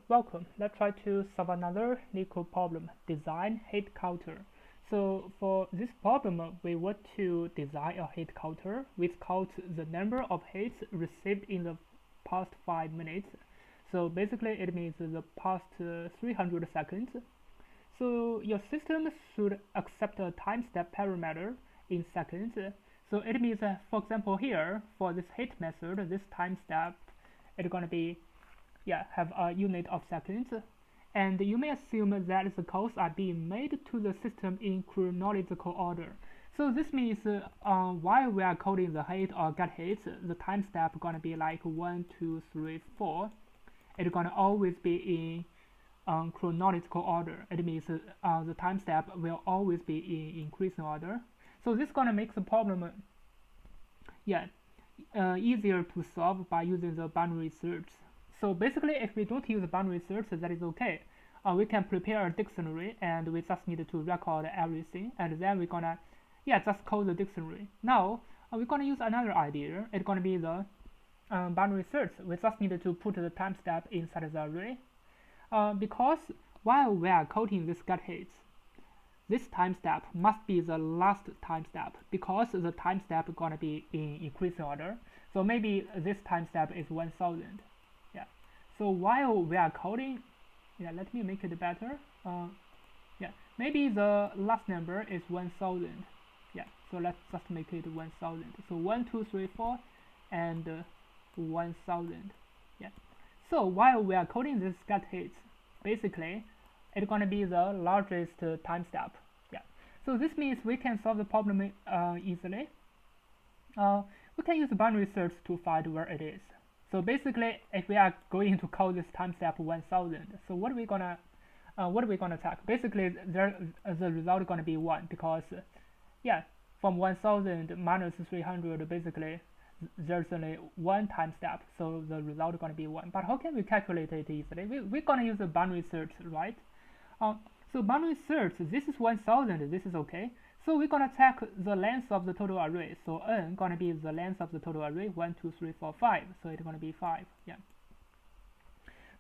welcome. Let's try to solve another Leetcode problem, design hit counter. So for this problem, we want to design a hit counter which counts the number of hits received in the past 5 minutes. So basically it means the past 300 seconds. So your system should accept a time step parameter in seconds. So it means, for example, here for this hit method, this time step it's gonna be have a unit of seconds, and you may assume that the calls are being made to the system in chronological order. So this means while we are coding the hit or get hits, the time step gonna be like 1, 2, 3, 4. It's gonna always be in chronological order. It means the time step will always be in increasing order. So this gonna make the problem easier to solve by using the binary search. So basically, if we don't use binary search, that is okay. We can prepare a dictionary, and we just need to record everything, and then we're gonna just call the dictionary. Now we're gonna use another idea. It's gonna be the binary search. We just need to put the time step inside the array, because while we are coding this get hits, this time step must be the last time step, because the time step is gonna be in increasing order. So maybe this time step is 1000. So while we are coding, let me make it better. Maybe the last number is 1000. So let's just make it 1000. So 1, 2, 3, 4, and 1000. So while we are coding this get hits, basically it's gonna be the largest time step. So this means we can solve the problem easily. We can use binary search to find where it is. So basically, if we are going to call this time step 1000, so what are we gonna check? Basically, the result is gonna be 1, because from 1000 minus 300, basically there's only one time step, so the result is gonna be 1. But how can we calculate it easily? We're gonna use a binary search, right? So binary search, this is 1000, this is okay. So we're gonna check the length of the total array. So n gonna be the length of the total array, 1, 2, 3, 4, 5. So it's gonna be 5.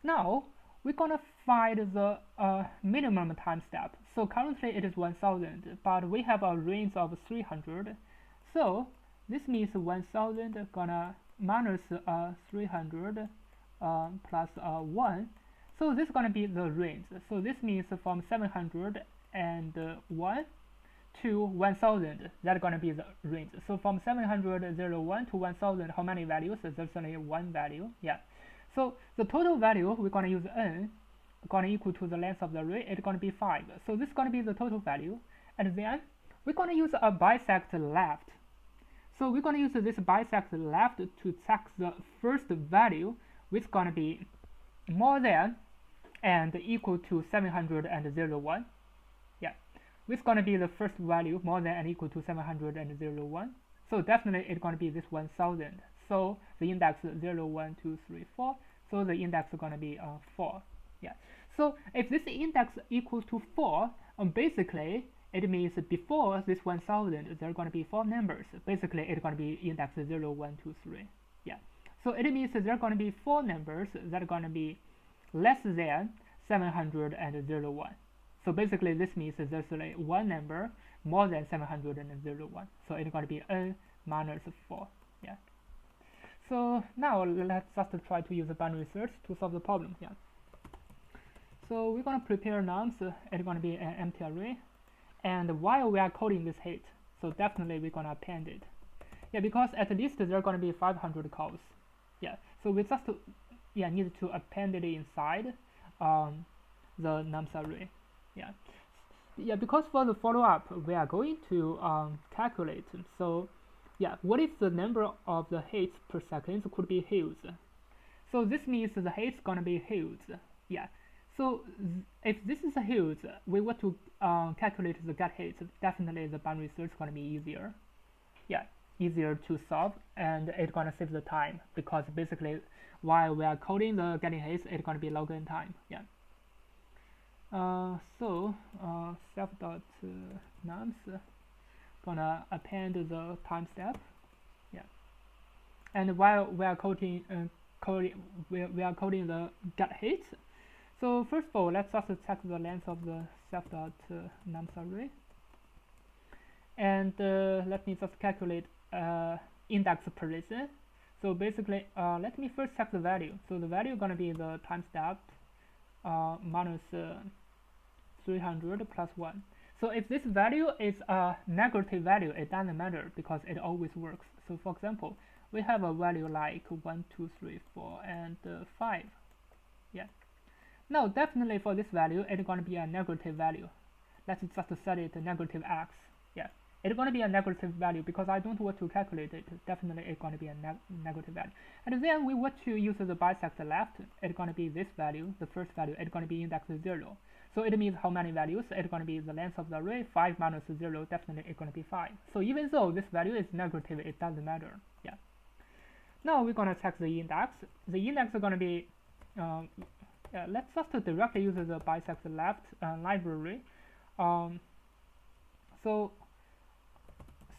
Now we're gonna find the minimum time step. So currently it is 1000, but we have a range of 300. So this means 1000 gonna minus 300 plus 1. So this is gonna be the range. So this means from 701 to 1000, that's gonna be the range. So from 701 to 1000, how many values? There's only one value. So the total value we're gonna use n gonna equal to the length of the array. It's gonna be 5. So this is gonna be the total value, and then we're gonna use a bisect left. So we're gonna use this bisect left to check the first value, which is gonna be more than and equal to 701. Which is going to be the first value more than and equal to 701. So definitely it's going to be this 1000. So the index 0, 1, 2, 3, 4. So the index is going to be 4. So if this index equals to 4, basically it means before this 1000 there are going to be 4 numbers. Basically it's going to be index 0, 1, 2, 3. So it means there are going to be 4 numbers that are going to be less than 701. So basically this means there's only one number more than 701. So it's going to be n minus 4. So now let's just try to use a binary search to solve the problem. So we're going to prepare nums. It's going to be an empty array. And while we are coding this hit, so definitely we're going to append it. Because at least there are going to be 500 calls. So we just need to append it inside the nums array. Because for the follow-up we are going to calculate. So what if the number of the hits per second could be huge? So this means the hits gonna be huge. So if this is a huge, we want to calculate the get hits. Definitely the binary search is gonna be easier. Easier to solve, and it's gonna save the time, because basically while we are coding the getting hits, it's gonna be log n time. Self.nums gonna append the time step. And while we are coding the get hits, So first of all, let's just check the length of the self.nums array, and let me just calculate index position. So basically, let me first check the value. So the value is gonna be the time step minus 300 plus 1. So if this value is a negative value, it doesn't matter because it always works. So for example, we have a value like 1, 2, 3, 4, and 5. Yeah. Now definitely for this value, it's going to be a negative value. Let's just set it negative x. Yeah. It's going to be a negative value because I don't want to calculate it. Definitely it's going to be a negative value. And then we want to use the bisect left. It's going to be this value, the first value. It's going to be index 0. So it means how many values? It's going to be the length of the array. 5 minus 0, definitely it's going to be 5. So even though this value is negative, it doesn't matter. Yeah. Now we're going to check the index. The index is going to be, let's just directly use the bisect left library. So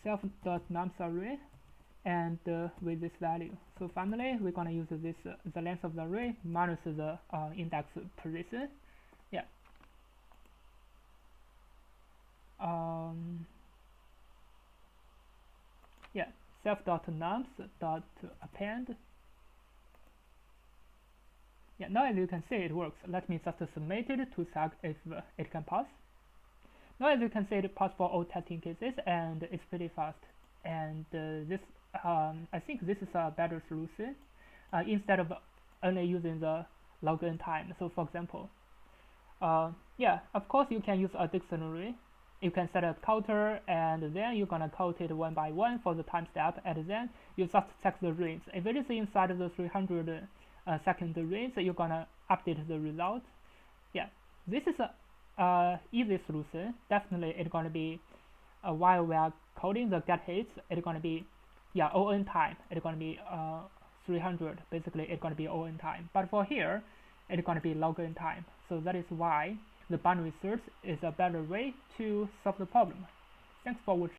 self.nums array and with this value. So finally, we're going to use this the length of the array minus the index position. Yeah. Yeah, self.nums.append. Yeah, now as you can see it works. Let me just submit it to check if it can pass. Now as you can see it passed for all testing cases and it's pretty fast. And this I think this is a better solution instead of only using the login time. So for example, yeah, of course you can use a dictionary. You can set a counter and then you're gonna count it one by one for the time step, and then you just check the range. If it is inside the 300 second range, you're gonna update the result. Yeah, this is a easy solution. Definitely it's gonna be while we are coding the get hits, it's gonna be on time. It's gonna be 300. Basically it's gonna be on time. But for here, it's gonna be login time. So that is why the binary search is a better way to solve the problem. Thanks for watching.